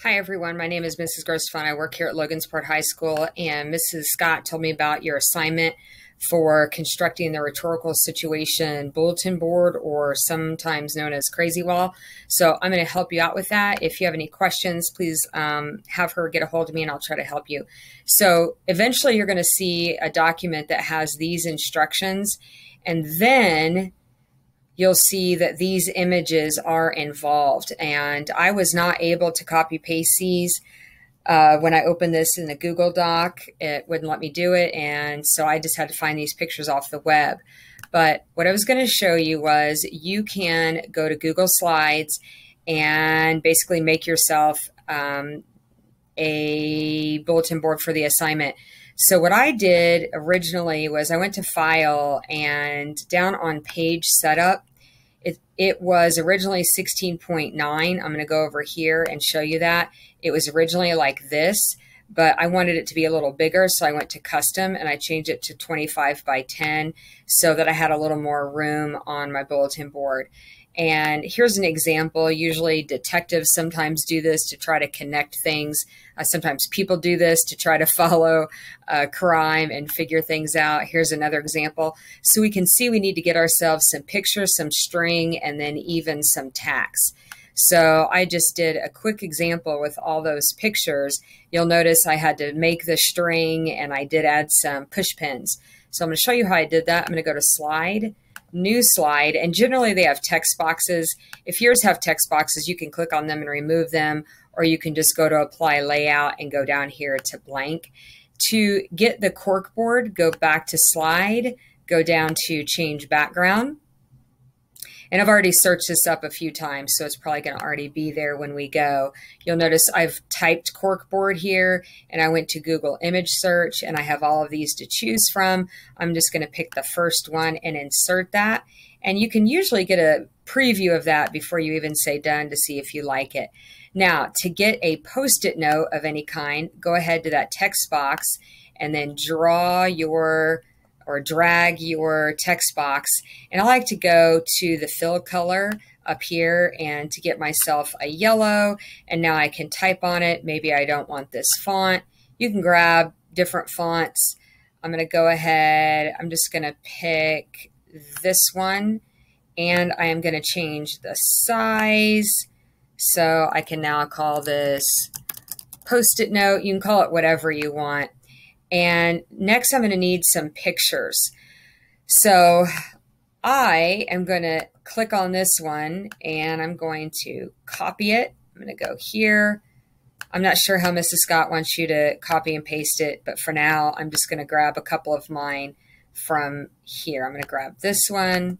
Hi, everyone. My name is Mrs. Grosfun. I work here at Logansport High School, and Mrs. Scott told me about your assignment for constructing the rhetorical situation bulletin board, or sometimes known as Crazy Wall. So I'm going to help you out with that. If you have any questions, please have her get a hold of me, and I'll try to help you. So eventually you're going to see a document that has these instructions, and then you'll see that these images are involved. And I was not able to copy paste these. When I opened this in the Google Doc, it wouldn't let me do it. And so I just had to find these pictures off the web. But what I was going to show you was you can go to Google Slides and basically make yourself a bulletin board for the assignment. So what I did originally was I went to File, and down on Page Setup, it was originally 16.9. I'm going to go over here and show you that. It was originally like this, but I wanted it to be a little bigger, so I went to Custom and I changed it to 25 by 10 so that I had a little more room on my bulletin board. And here's an example. Usually detectives sometimes do this to try to connect things. Sometimes people do this to try to follow crime and figure things out. Here's another example. So we can see we need to get ourselves some pictures, some string, and then even some tacks. So I just did a quick example with all those pictures. You'll notice I had to make the string, and I did add some push pins. So I'm going to show you how I did that. I'm going to go to Slide, New Slide, and generally they have text boxes. If yours have text boxes, you can click on them and remove them, or you can just go to Apply Layout and go down here to Blank. To get the corkboard, go back to Slide, go down to Change Background. And I've already searched this up a few times, so it's probably going to already be there when we go. You'll notice I've typed corkboard here, and I went to Google Image Search, and I have all of these to choose from. I'm just going to pick the first one and insert that. And you can usually get a preview of that before you even say done to see if you like it. Now, to get a Post-it note of any kind, go ahead to that text box and then draw your or drag your text box. And I like to go to the fill color up here and to get myself a yellow. And now I can type on it. Maybe I don't want this font. You can grab different fonts. I'm going to go ahead. I'm just going to pick this one, and I am going to change the size. So I can now call this Post-it note. You can call it whatever you want. And next I'm going to need some pictures. So I am going to click on this one, and I'm going to copy it. I'm going to go here. I'm not sure how Mrs. Scott wants you to copy and paste it, but for now I'm just going to grab a couple of mine from here. I'm going to grab this one,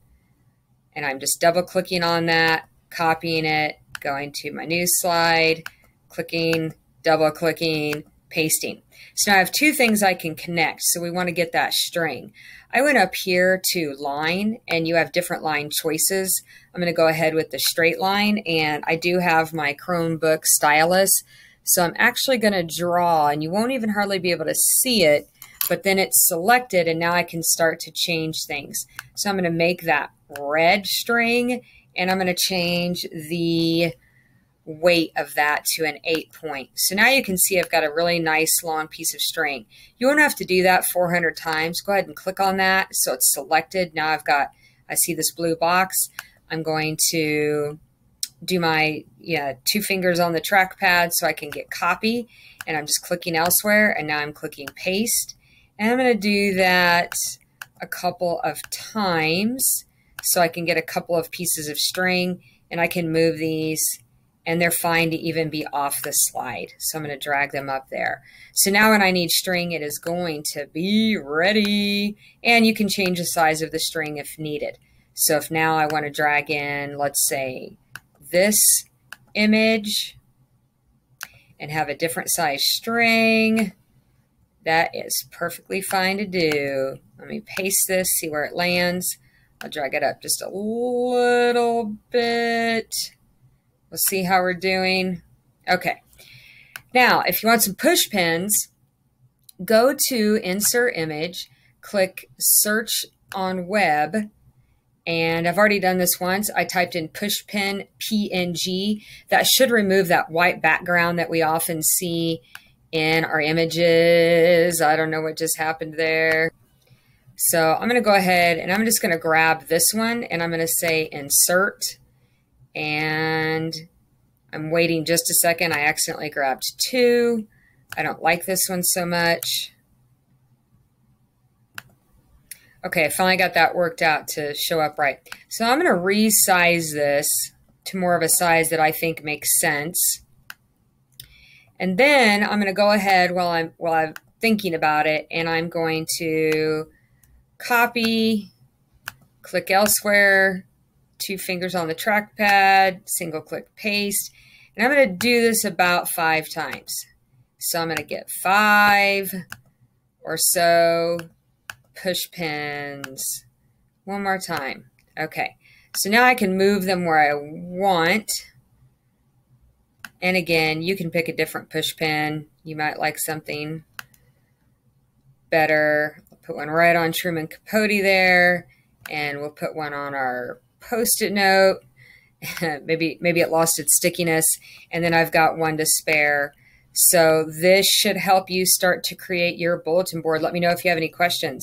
and I'm just double clicking on that, copying it, going to my new slide, clicking, double clicking, pasting. So now I have two things I can connect. So we want to get that string. I went up here to line, and you have different line choices. I'm going to go ahead with the straight line, and I do have my Chromebook stylus. So I'm actually going to draw, and you won't even hardly be able to see it, but then it's selected, and now I can start to change things. So I'm going to make that red string, and I'm going to change the weight of that to an 8 point. So now you can see I've got a really nice long piece of string. You won't have to do that 400 times. Go ahead and click on that so it's selected. Now I see this blue box. I'm going to do my two fingers on the trackpad so I can get copy, and I'm just clicking elsewhere, and now I'm clicking paste. And I'm going to do that a couple of times so I can get a couple of pieces of string, and I can move these, and they're fine to even be off the slide. So I'm going to drag them up there. So now when I need string, it is going to be ready. And you can change the size of the string if needed. So if now I want to drag in, let's say, this image and have a different size string, that is perfectly fine to do. Let me paste this, see where it lands. I'll drag it up just a little bit. We'll see how we're doing. Okay. Now, if you want some push pins, go to Insert Image, click Search on Web, And I've already done this once. I typed in pushpin PNG. That should remove that white background that we often see in our images. I don't know what just happened there. So I'm going to go ahead and I'm just going to grab this one and I'm going to say insert. And I'm waiting just a second. I accidentally grabbed two. I don't like this one so much. Okay, I finally got that worked out to show up right. So I'm going to resize this to more of a size that I think makes sense. And then I'm going to go ahead while I'm thinking about it, and I'm going to copy, click elsewhere, 2 fingers on the trackpad, single click paste, and I'm going to do this about 5 times. So I'm going to get 5 or so push pins. One more time. Okay, so now I can move them where I want. And again, you can pick a different push pin. You might like something better. I'll put one right on Truman Capote there, and we'll put one on our Post-it note. maybe it lost its stickiness, and then I've got one to spare. So this should help you start to create your bulletin board. Let me know if you have any questions.